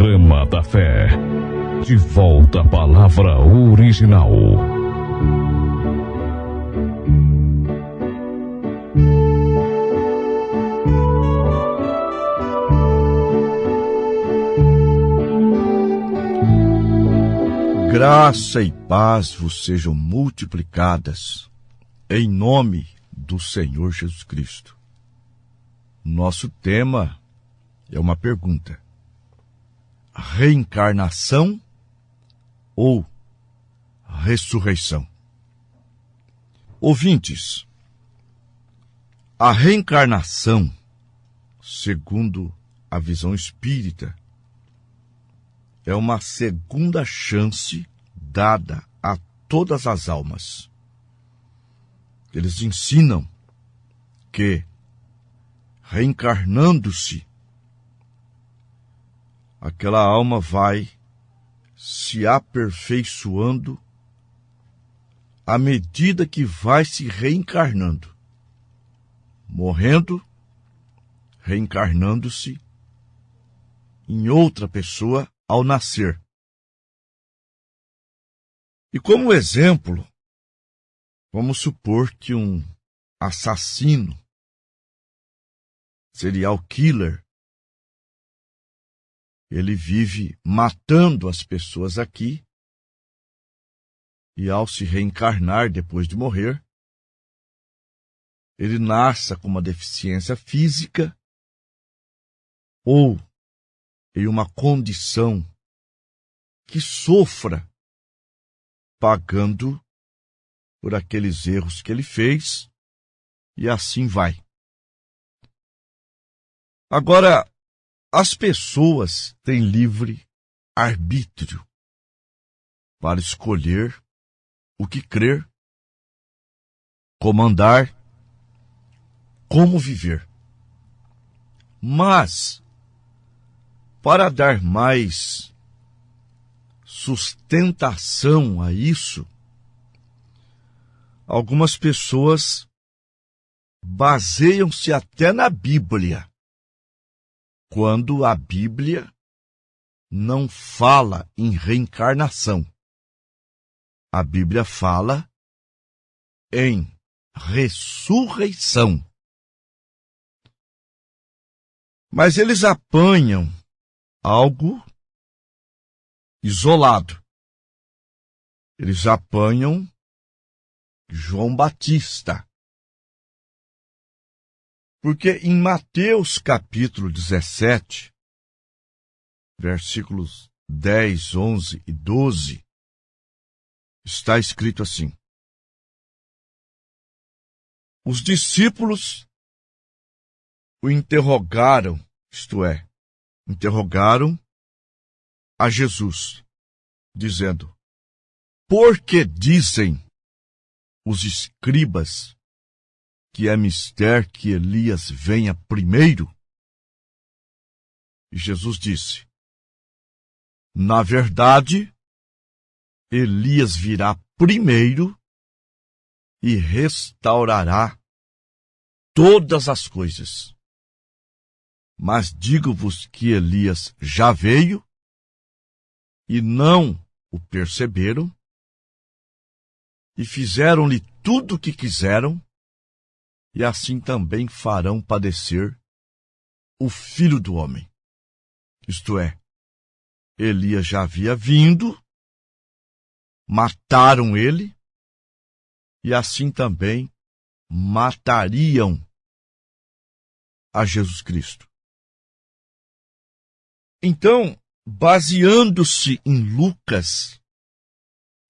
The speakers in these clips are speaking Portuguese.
Programa da Fé. De volta à palavra original. Graça e paz vos sejam multiplicadas em nome do Senhor Jesus Cristo. Nosso tema é uma pergunta: reencarnação ou ressurreição? Ouvintes, a reencarnação, segundo a visão espírita, é uma segunda chance dada a todas as almas. Eles ensinam que, reencarnando-se, aquela alma vai se aperfeiçoando à medida que vai se reencarnando, morrendo, reencarnando-se em outra pessoa ao nascer. E como exemplo, vamos supor que um assassino, serial killer, ele vive matando as pessoas aqui e ao se reencarnar depois de morrer, ele nasça com uma deficiência física ou em uma condição que sofra pagando por aqueles erros que ele fez, e assim vai. Agora, as pessoas têm livre arbítrio para escolher o que crer, como andar, como viver. Mas, para dar mais sustentação a isso, algumas pessoas baseiam-se até na Bíblia, quando a Bíblia não fala em reencarnação. A Bíblia fala em ressurreição. Mas eles apanham algo isolado. Eles apanham João Batista. Porque em Mateus capítulo 17, versículos 10, 11 e 12, está escrito assim: os discípulos o interrogaram, isto é, interrogaram a Jesus, dizendo: por que dizem os escribas que é mister que Elias venha primeiro? E Jesus disse: na verdade, Elias virá primeiro e restaurará todas as coisas. Mas digo-vos que Elias já veio e não o perceberam, e fizeram-lhe tudo o que quiseram, e assim também farão padecer o Filho do Homem. Isto é, Elias já havia vindo, mataram ele, e assim também matariam a Jesus Cristo. Então, baseando-se em Lucas,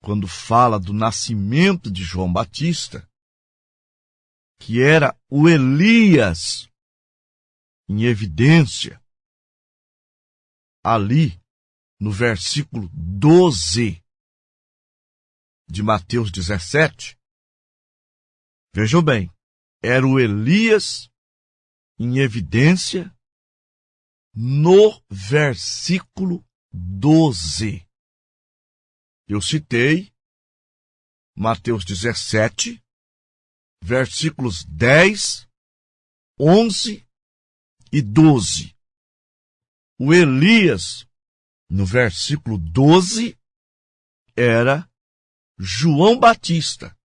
quando fala do nascimento de João Batista, que era o Elias em evidência, ali no versículo 12 de Mateus 17, vejam bem, era o Elias em evidência no versículo 12. Eu citei Mateus 17, versículos 10, 11 e 12. O Elias no versículo 12, era João Batista.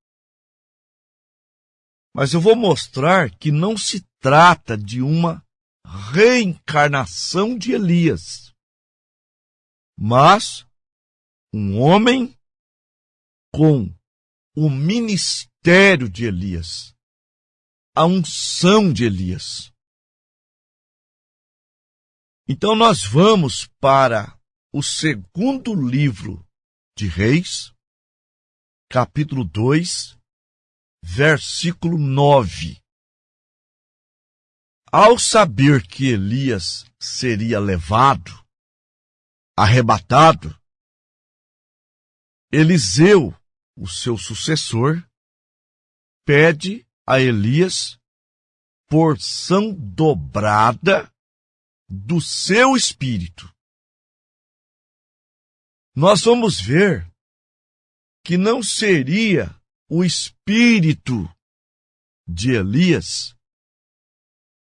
Mas eu vou mostrar que não se trata de uma reencarnação de Elias, mas um homem com o ministério de Elias, a unção de Elias. Então nós vamos para o segundo livro de Reis, capítulo 2, versículo 9. Ao saber que Elias seria levado, arrebatado, Eliseu, o seu sucessor, pede a Elias porção dobrada do seu espírito. Nós vamos ver que não seria o espírito de Elias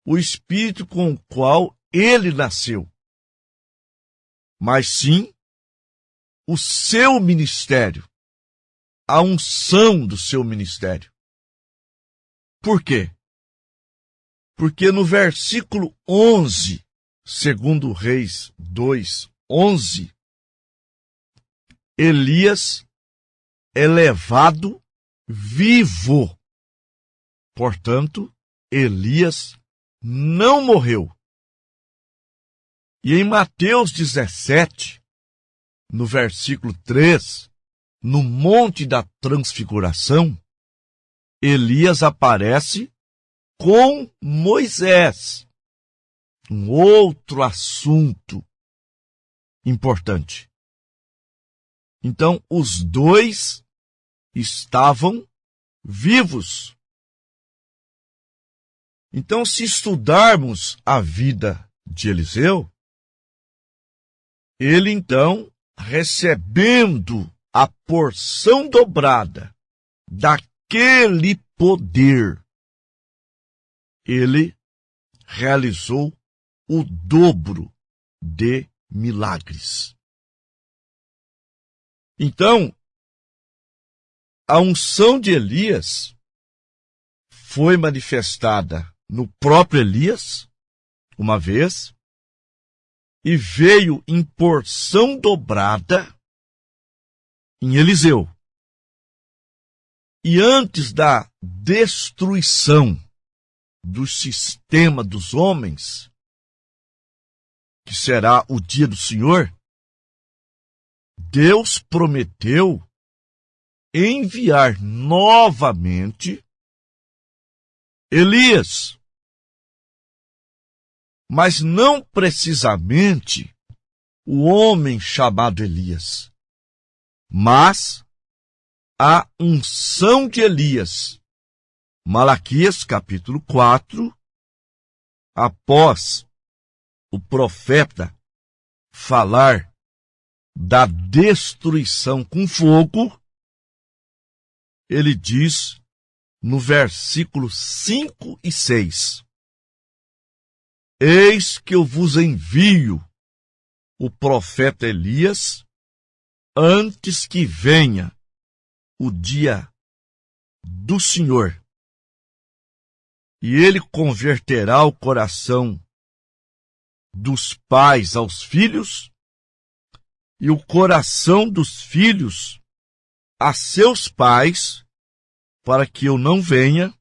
o espírito com o qual ele nasceu, mas sim o seu ministério, a unção do seu ministério. Por quê? Porque no versículo 11, segundo Reis 2, 11, Elias é levado vivo. Portanto, Elias não morreu. E em Mateus 17, no versículo 3, no Monte da Transfiguração, Elias aparece com Moisés. Um outro assunto importante. Então, os dois estavam vivos. Então, se estudarmos a vida de Eliseu, ele então, recebendo a porção dobrada daquele poder, ele realizou o dobro de milagres. Então, a unção de Elias foi manifestada no próprio Elias, uma vez, e veio em porção dobrada em Eliseu. E antes da destruição do sistema dos homens, que será o dia do Senhor, Deus prometeu enviar novamente Elias, mas não precisamente o homem chamado Elias, mas a unção de Elias. Malaquias capítulo 4, após o profeta falar da destruição com fogo, ele diz no versículo 5 e 6, eis que eu vos envio o profeta Elias antes que venha o dia do Senhor. E ele converterá o coração dos pais aos filhos e o coração dos filhos a seus pais, para que eu não venha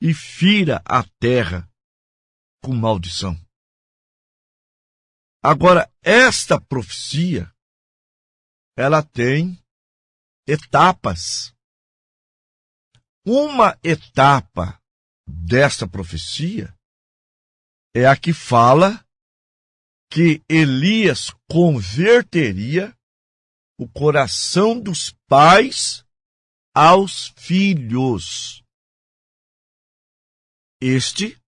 e fira a terra com maldição. Agora, esta profecia, ela tem etapas. Uma etapa desta profecia é a que fala que Elias converteria o coração dos pais aos filhos. Este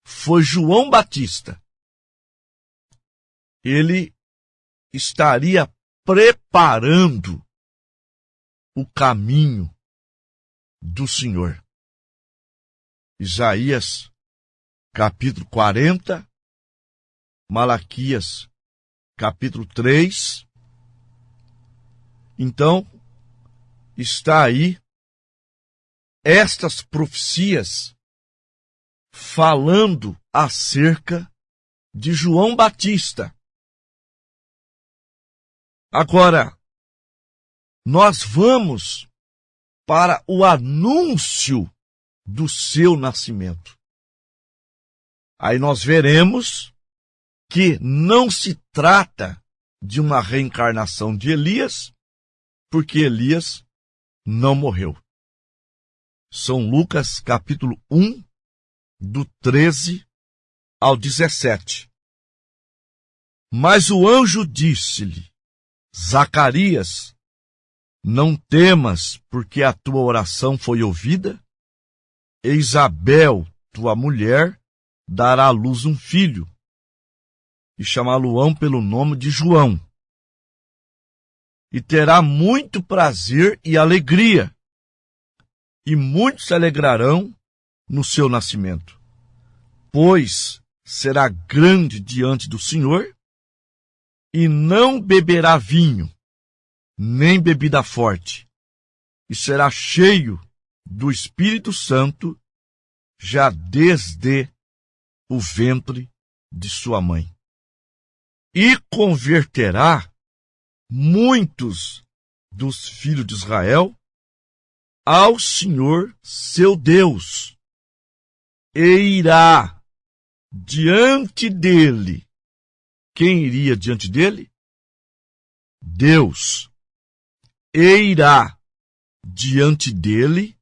foi João Batista. Ele estaria preparando o caminho do Senhor. Isaías, capítulo 40, Malaquias, capítulo 3. Então, está aí estas profecias falando acerca de João Batista. Agora, nós vamos para o anúncio do seu nascimento. Aí nós veremos que não se trata de uma reencarnação de Elias, porque Elias não morreu. São Lucas capítulo 1, do 13 ao 17. Mas o anjo disse-lhe: Zacarias, não temas, porque a tua oração foi ouvida. E Isabel, tua mulher, dará à luz um filho, e chamá-lo-ão pelo nome de João. E terá muito prazer e alegria, e muitos se alegrarão no seu nascimento, pois será grande diante do Senhor, e não beberá vinho, nem bebida forte, e será cheio do Espírito Santo já desde o ventre de sua mãe. E converterá muitos dos filhos de Israel ao Senhor seu Deus, e irá diante dele. Quem iria diante dele? Deus. E irá diante dele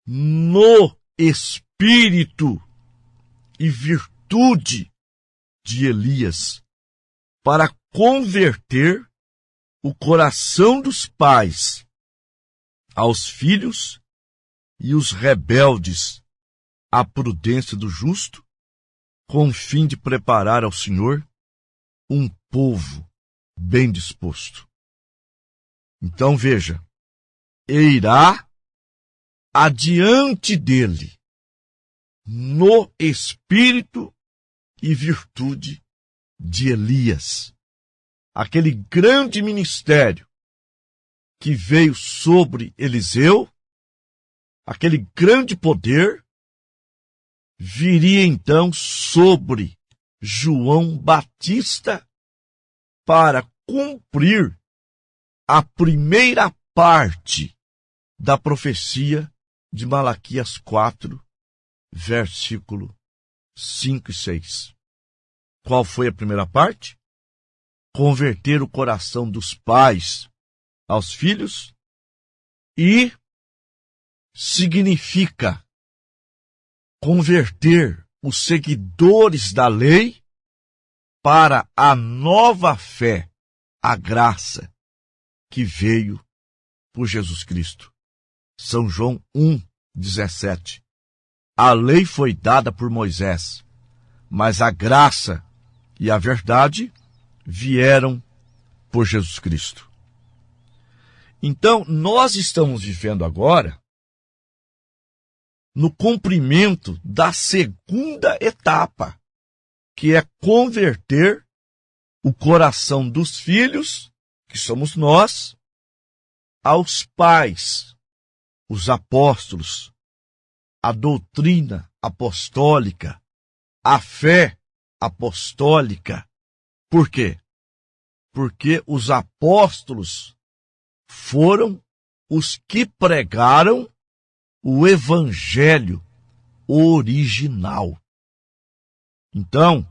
no espírito e virtude de Elias, para converter o coração dos pais aos filhos e os rebeldes à prudência do justo, com o fim de preparar ao Senhor um povo bem disposto. Então veja, e irá adiante dele no espírito e virtude de Elias, aquele grande ministério que veio sobre Eliseu, aquele grande poder, viria então sobre João Batista para cumprir a primeira parte da profecia de Malaquias 4, versículo 5 e 6. Qual foi a primeira parte? Converter o coração dos pais aos filhos, e significa converter os seguidores da lei para a nova fé, a graça que veio por Jesus Cristo. São João 1:17. A lei foi dada por Moisés, mas a graça e a verdade vieram por Jesus Cristo. Então, nós estamos vivendo agora no cumprimento da segunda etapa, que é converter o coração dos filhos, que somos nós, aos pais, os apóstolos, a doutrina apostólica, a fé apostólica. Por quê? Porque os apóstolos foram os que pregaram o evangelho original. Então,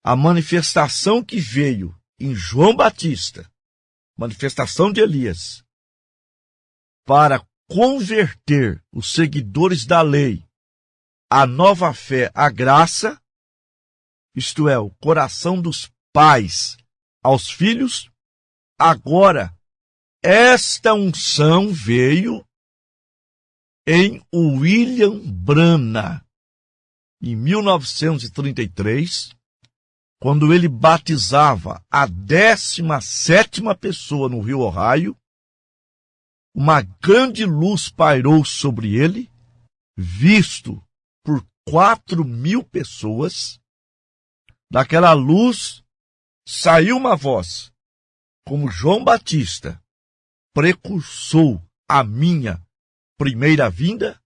a manifestação que veio em João Batista, manifestação de Elias, para converter os seguidores da lei à nova fé, à graça, isto é, o coração dos pais aos filhos, agora esta unção veio em William Branham, em 1933, quando ele batizava a 17ª pessoa no Rio Ohio. Uma grande luz pairou sobre ele, visto por 4.000 pessoas. Daquela luz saiu uma voz, como João Batista precursou a minha primeira vinda,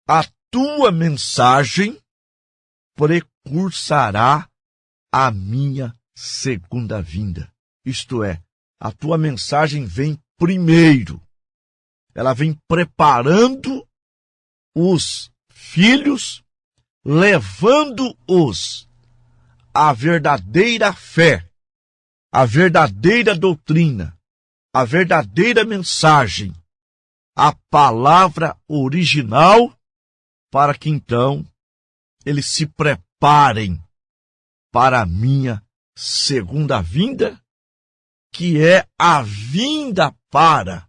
a tua mensagem precursará a minha segunda vinda. Isto é, a tua mensagem vem primeiro. Ela vem preparando os filhos, levando-os à verdadeira fé, à verdadeira doutrina, à verdadeira mensagem, a palavra original, para que então eles se preparem para a minha segunda vinda, que é a vinda para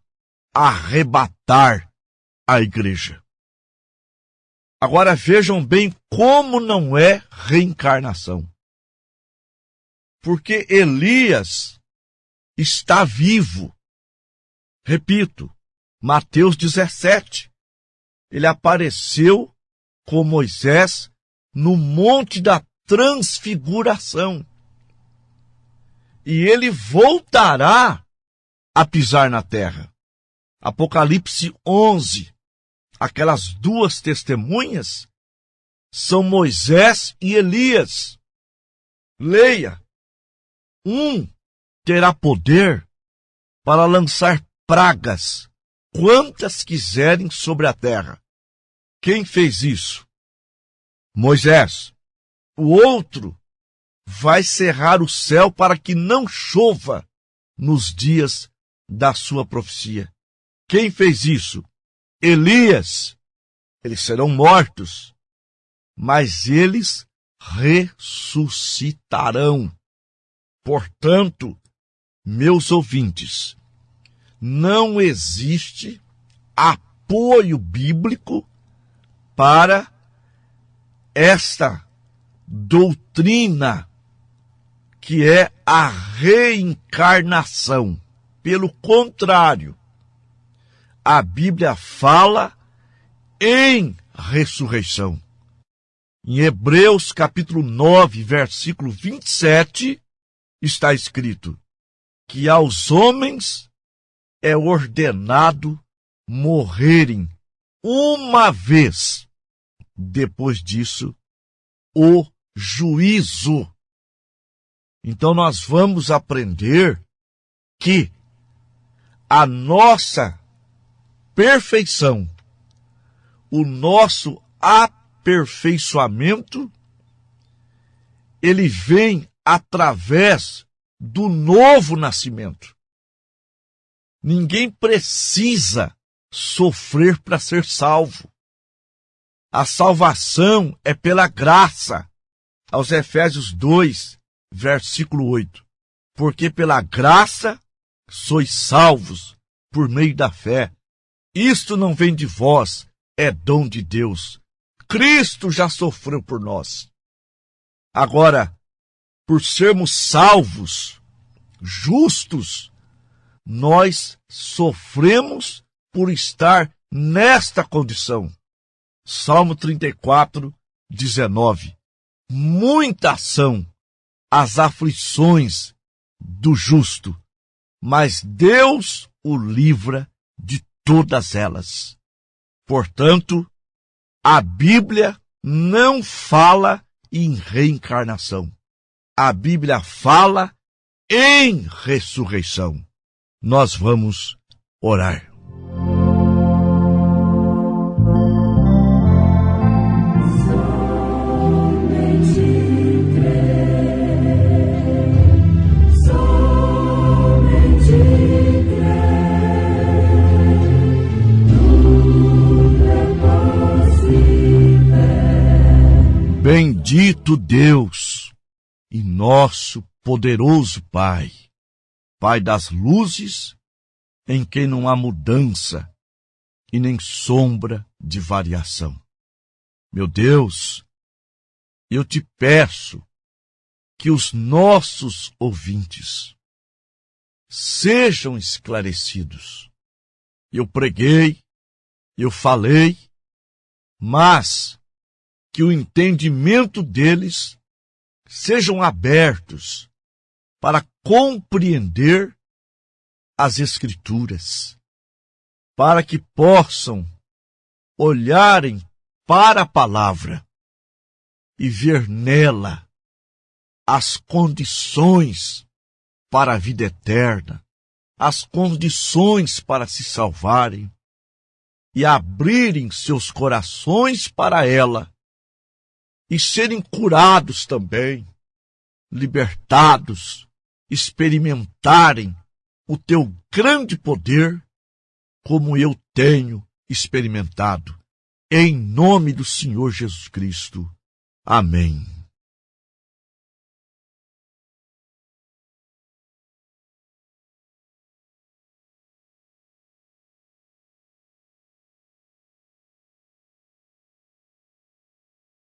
arrebatar a igreja. Agora vejam bem como não é reencarnação. Porque Elias está vivo. Repito, Mateus 17. Ele apareceu com Moisés no Monte da Transfiguração. E ele voltará a pisar na terra. Apocalipse 11. Aquelas duas testemunhas são Moisés e Elias. Leia. Um terá poder para lançar pragas, quantas quiserem sobre a terra. Quem fez isso? Moisés. O outro vai cerrar o céu para que não chova nos dias da sua profecia. Quem fez isso? Elias. Eles serão mortos, mas eles ressuscitarão. Portanto, meus ouvintes, não existe apoio bíblico para esta doutrina que é a reencarnação. Pelo contrário, a Bíblia fala em ressurreição. Em Hebreus capítulo 9, versículo 27, está escrito que aos homens é ordenado morrerem uma vez. Depois disso, o juízo. Então nós vamos aprender que a nossa perfeição, o nosso aperfeiçoamento, ele vem através do novo nascimento. Ninguém precisa sofrer para ser salvo. A salvação é pela graça. Aos Efésios 2, versículo 8. Porque pela graça sois salvos por meio da fé. Isto não vem de vós, é dom de Deus. Cristo já sofreu por nós. Agora, por sermos salvos, justos, nós sofremos por estar nesta condição. Salmo 34, 19. Muitas são as aflições do justo, mas Deus o livra de todas elas. Portanto, a Bíblia não fala em reencarnação. A Bíblia fala em ressurreição. Nós vamos orar. Bendito Deus e nosso poderoso Pai, Pai das luzes, em quem não há mudança e nem sombra de variação. Meu Deus, eu te peço que os nossos ouvintes sejam esclarecidos. Eu preguei, eu falei, mas que o entendimento deles sejam abertos para compreender as Escrituras, para que possam olharem para a palavra e ver nela as condições para a vida eterna, as condições para se salvarem e abrirem seus corações para ela e serem curados também, libertados, experimentarem o teu grande poder como eu tenho experimentado. Em nome do Senhor Jesus Cristo. Amém.